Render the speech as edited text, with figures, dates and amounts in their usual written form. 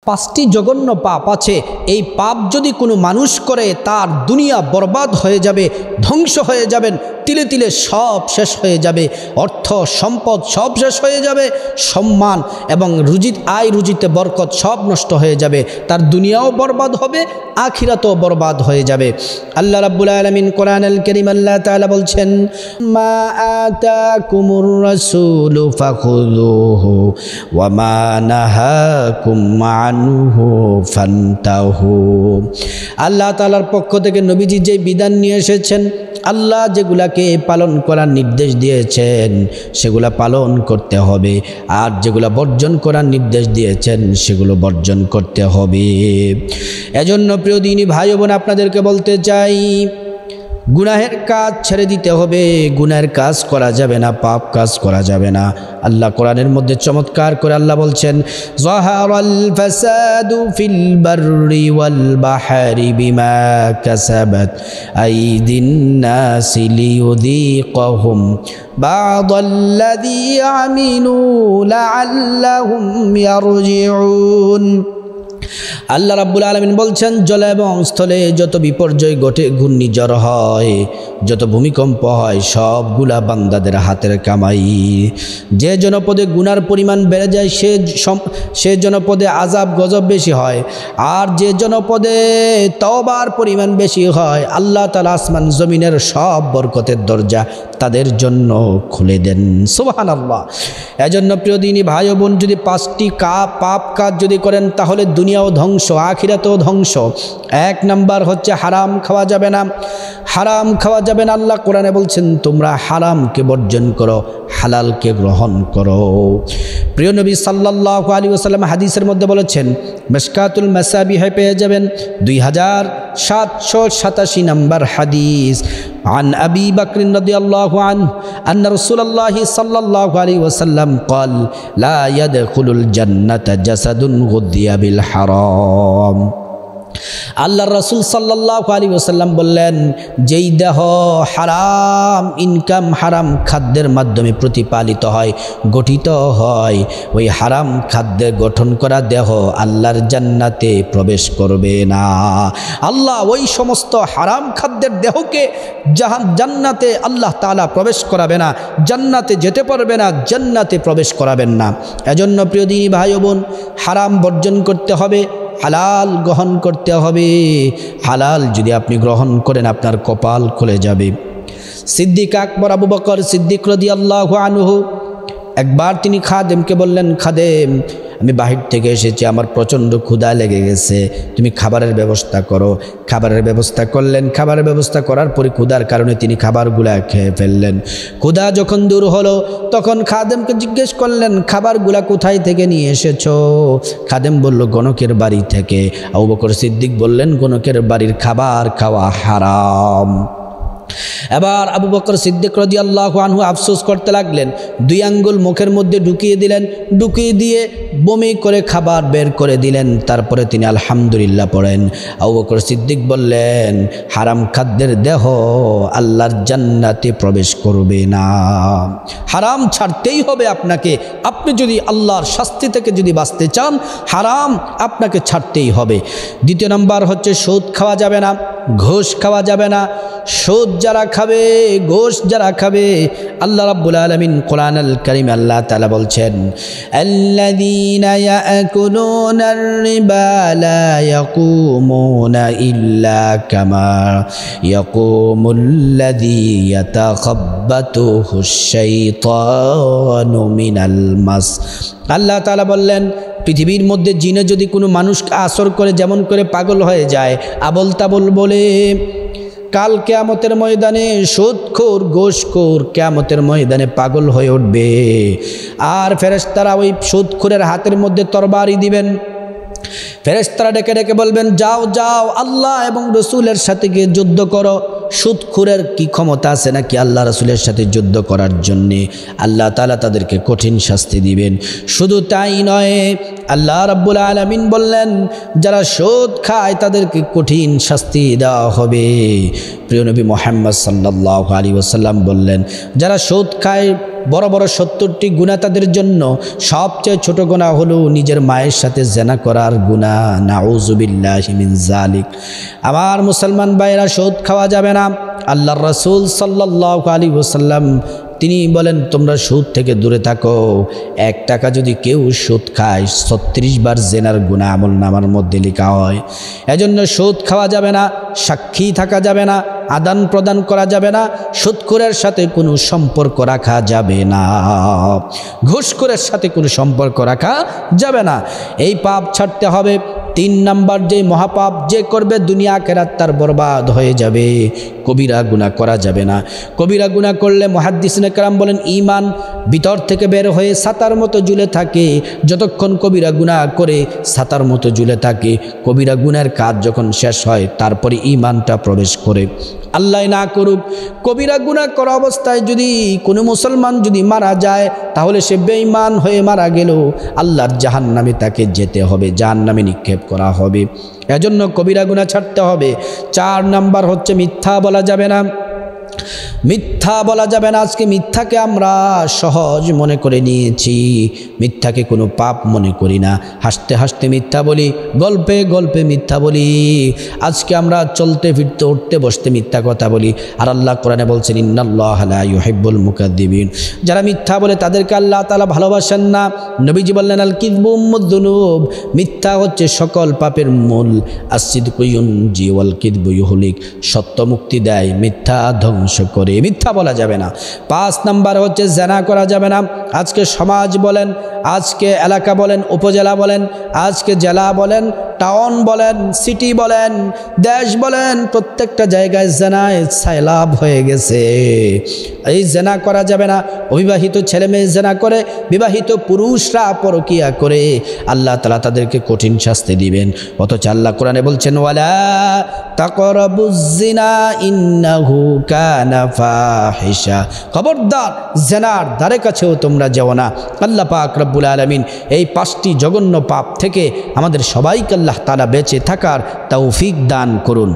5টি জঘন্য পাপ আছে, এই পাপ যদি কোনো মানুষ করে তার দুনিয়া বরবাদ হয়ে যাবে, ধ্বংস হয়ে যাবেন, তিলে তিলে সব শেষ হয়ে যাবে, অর্থ সম্পদ সব শেষ হয়ে যাবে, সম্মান এবং রুজিতে বরকত সব নষ্ট হয়ে যাবে, তার দুনিয়াও বরবাদ হবে, আখিরাতও বরবাদ হয়ে যাবে। আল্লাহ রাব্বুল আলামিন কোরআনুল কারীম আল্লাহ তাআলা বলছেন, মা আতাকুমুর রাসূলু ফাখুযুহু ওয়া মা নাহাকুম আনহু ফান্তাহু। আল্লাহ তাআলার পক্ষ থেকে নবীজি যে বিধান নিয়ে এসেছেন, আল্লাহ যেগুলাকে পালন করার নির্দেশ দিয়েছেন সেগুলা পালন করতে হবে, আর যেগুলা বর্জন করার নির্দেশ দিয়েছেন সেগুলো বর্জন করতে হবে। এজন্য প্রিয় দিনী ভাই বোন, আপনাদেরকে বলতে চাই, গুনাহের কাজ ছেড়ে দিতে হবে, গুনাহের কাজ করা যাবে না, পাপ কাজ করা যাবে না। আল্লাহ কোরআনের মধ্যে চমৎকার করে আল্লাহ বলছেন, যাহারাল ফাসাদু ফিল বাররি ওয়াল বাহরি বিমা কাসাবাত আইদিন নাসি লিয়ুযীকাহুম বা'দাল্লাযী আমিলু লাআল্লাহুম ইয়ারজিউন। আল্লাহ রাব্বুল আলামিন বলছেন, জল এবং স্থলে যত বিপর্যয় ঘটে, ঘূর্ণিঝড় হয়, যত ভূমিকম্প হয়, সবগুলা বান্দাদের হাতের কামাই। যে জনপদে গুনার পরিমাণ বেড়ে যায় সে জনপদে আযাব গজব বেশি হয়, আর যে জনপদে তওবার পরিমাণ বেশি হয়, আল্লাহ তাআলা আসমান জমিনের সব বরকতের দরজা তাদের জন্য খুলে দেন। সুবহানাল্লাহ। এজন্য প্রিয় দিনী ভাই ও বোন, যদি 5টি পাপ কাজ যদি করেন তাহলে দুনিয়াও ধ্বংস, আখিরাতেও ধ্বংস। 1 নাম্বার হচ্ছে হারাম খাওয়া যাবে না, হারাম খাওয়া যাবে না। আল্লাহ কোরআনে বলছেন, তোমরা হারামকে বর্জন করো, হালালকে গ্রহণ করো। প্রিয় নবী সাল্লাল্লাহু আলাইহি ওয়াসাল্লাম হাদিসের মধ্যে বলেছেন, মিশকাতুল মাসাবিহে পেয়ে যাবেন 2787 নম্বর হাদিস, عن أبي بكر رضي الله عنه أن رسول الله صلى الله عليه وسلم قال لا يدخل الجنة جسد غذي بالحرام। আল্লাহর রাসূল সাল্লাল্লাহু আলাইহি ওয়াসাল্লাম বললেন, যেই দেহ হারাম ইনকাম, হারাম খাদ্যের মাধ্যমে প্রতিপালিত হয়, গঠিত হয়, ওই হারাম খাদ্যে গঠন করা দেহ আল্লাহর জান্নাতে প্রবেশ করবে না। আল্লাহ ওই সমস্ত হারাম খাদ্যের দেহকে জান্নাতে আল্লাহ তাআলা প্রবেশ করাবে না, জান্নাতে যেতে পারবে না, জান্নাতে প্রবেশ করাবেন না। এজন্য প্রিয় দিনী ভাই ও বোন, হারাম বর্জন করতে হবে, হালাল গ্রহণ করতে হবে। হালাল যদি আপনি গ্রহণ করেন, আপনার কপাল খুলে যাবে। সিদ্দিক আকবর আবু বকর সিদ্দিক রাদিয়াল্লাহু আনহু একবার তিনি খাদেমকে বললেন, খাদেম, আমি বাহির থেকে এসেছি, আমার প্রচণ্ড ক্ষুধা লেগে গেছে, তুমি খাবারের ব্যবস্থা করো। খাবারের ব্যবস্থা করলেন। খাবারের ব্যবস্থা করার পরে ক্ষুধার কারণে তিনি খাবারগুলা খেয়ে ফেললেন। ক্ষুধা যখন দূর হলো, তখন খাদেমকে জিজ্ঞেস করলেন, খাবারগুলা কোথায় থেকে নিয়ে এসেছো? খাদেম বলল, গণকের বাড়ি থেকে। আবু বকর সিদ্দিক বললেন, গণকের বাড়ির খাবার খাওয়া হারাম। এবার আবু বকর সিদ্দিক রাদিয়াল্লাহু আনহু আফসোস করতে লাগলেন, 2 আঙ্গুল মুখের মধ্যে ঢুকিয়ে দিলেন, ঢুকিয়ে দিয়ে বমি করে খাবার বের করে দিলেন। তারপরে তিনি আলহামদুলিল্লাহ পড়েন। আবু বকর সিদ্দিক বললেন, হারাম খাদ্যের দেহ আল্লাহর জান্নাতে প্রবেশ করবে না। হারাম ছাড়তেই হবে আপনাকে। আপনি যদি আল্লাহর শাস্তি থেকে যদি বাঁচতে চান, হারাম আপনাকে ছাড়তেই হবে। 2 নাম্বার হচ্ছে সুদ খাওয়া যাবে না, ঘুষ খাওয়া যাবে না। সুদ যারা খাবে, ঘুষ যারা খাবে, আল্লাহ রাব্বুল আলামিন কোরআনুল কারীম আল্লাহ তাআলা বলছেন, আল্লাযীনা ইয়াকুলুনার রিবা লা ইয়াকুমুনা ইল্লা কামা ইয়াকুমুল্লাযী ইয়াতাখাব্বাতুহুশ শাইতানু মিনাল মাস। আল্লাহ তাআলা বললেন, পৃথিবীর মধ্যে জিনে যদি কোনো মানুষকে আসর করে যেমন করে পাগল হয়ে যায়, আবল তাবল বলে, কাল কিয়ামতের ময়দানে সুদখোর ঘুষখোর কিয়ামতের ময়দানে পাগল হয়ে উঠবে। আর ফেরেশতারা ওই সুদখোরের হাতের মধ্যে তরবারি দিবেন। ফেরেশতারা ডেকে ডেকে বলবেন, যাও যাও, আল্লাহ এবং রসুলের সাথে গিয়ে যুদ্ধ করো। সুদখোরের কি ক্ষমতা আছে নাকি আল্লাহ রসুলের সাথে যুদ্ধ করার জন্যে? আল্লাহ তাআলা তাদেরকে কঠিন শাস্তি দিবেন। শুধু তাই নয়, আল্লাহ রাব্বুল আলামিন বললেন, যারা সুদ খায় তাদেরকে কঠিন শাস্তি দেওয়া হবে। প্রিয় নবী মুহাম্মদ সাল্লাল্লাহু আলাইহি ওয়াসাল্লাম বললেন, যারা সুদ খায় বড় বড় 70টি গুনাহ তাদের জন্য। সবচেয়ে ছোট গুনাহ হলো নিজের মায়ের সাথে জেনা করার গুনাহ। নাউযুবিল্লাহি মিন যালিক। আমার মুসলমান ভাইরা, সুদ খাওয়া যাবে না। আল্লাহর রাসূল সাল্লাল্লাহু আলাইহি ওয়াসাল্লাম তিনি বলেন, তোমরা সুদ থেকে দূরে থাকো। 1 টাকা যদি কেউ সুদ খায় 36 বার জেনার গুনাহ আমলনামার মধ্যে লেখা হয়। এজন্য সুদ খাওয়া যাবে না, সাক্ষী থাকা যাবে না, আদান প্রদান করা যাবে না, সুদখোরের সাথে কোনো সম্পর্ক রাখা যাবে না, ঘুষখোরের সাথে কোনো সম্পর্ক রাখা যাবে না। এই পাপ ছাড়তে হবে। 3 নাম্বার যে মহাপাপ যে করবে দুনিয়া আখিরাত তার বরবাদ হয়ে যাবে। কবিরা গুনাহ করা যাবে না। কবিরা গুনাহ করলে মুহাদ্দিসিনে কেরাম বলেন ঈমান ভিতর থেকে বের হয়ে ছাতার মতো ঝুলে থাকে। যতক্ষণ কবিরা গুনাহ করে ছাতার মতো ঝুলে থাকে, কবিরা গুনাহের কাজ যখন শেষ হয় তারপরে ঈমানটা প্রবেশ করে। আল্লাহ না করুক, কবিরা গুনাহ করা অবস্থায় যদি কোনো মুসলমান যদি মারা যায় তাহলে সে বেঈমান হয়ে মারা গেল, আল্লাহর জাহান্নামে তাকে যেতে হবে, জাহান্নামে নিক্ষেপ করা হবে। এজন্য কবিরা গুনাহ ছাড়তে হবে। 4 নাম্বার হচ্ছে মিথ্যা বলা যাবে না। মিথ্যা বলা যাবে না। আজকে মিথ্যাকে আমরা সহজ মনে করে নিয়েছি, মিথ্যাকে কোনো পাপ মনে করি না। হাসতে হাসতে মিথ্যা বলি, গল্পে গল্পে মিথ্যা বলি। আজকে আমরা চলতে ফিরতে উঠতে বসতে মিথ্যা কথা বলি। আর আল্লাহ কোরআনে বলছেন, ইন্নাল্লাহা লা ইউহিব্বুল মুকাদ্দিবিন। যারা মিথ্যা বলে তাদেরকে আল্লাহ তাআলা ভালোবাসেন না। নবীজি বললেন, আল কিযবু উম্মুদ-দুনুব, মিথ্যা হচ্ছে সকল পাপের মূল। আস-সিদকু ইউনজি ওয়াল কিযবু ইউহলিক, সত্য মুক্তি দেয়, মিথ্যা ধ্বংস করে। মিথ্যা বলা যাবে না। 5 নাম্বার হচ্ছে জেনা করা যাবে না। আজকে সমাজ বলেন, আজকে এলাকা বলেন, উপজেলা বলেন, আজকে জেলা বলেন, টাউন বলেন, সিটি বলেন, দেশ বলেন, প্রত্যেকটা জায়গায় জেনায় সাইলাব হয়ে গেছে। এই জেনা করা যাবে না। অবিবাহিত ছেলে মেয়ে জেনা করে, বিবাহিত পুরুষরা পরকিয়া করে, আল্লাহ তাআলা তাদেরকে কঠিন শাস্তি দিবেন। অথচ আল্লাহ কোরআনে বলছেন, ওয়ালা তাকরাবুজ জিনা ইন্নাহু কানা ফাহিশা, খবরদার জেনার ধারে কাছেও তোমরা যেও না। আল্লাহ পাক রব্বুল আলামিন এই 5টি জঘন্য পাপ থেকে আমাদের সবাইকে আল্লাহ তাআলা বেঁচে থাকার তৌফিক দান করুন।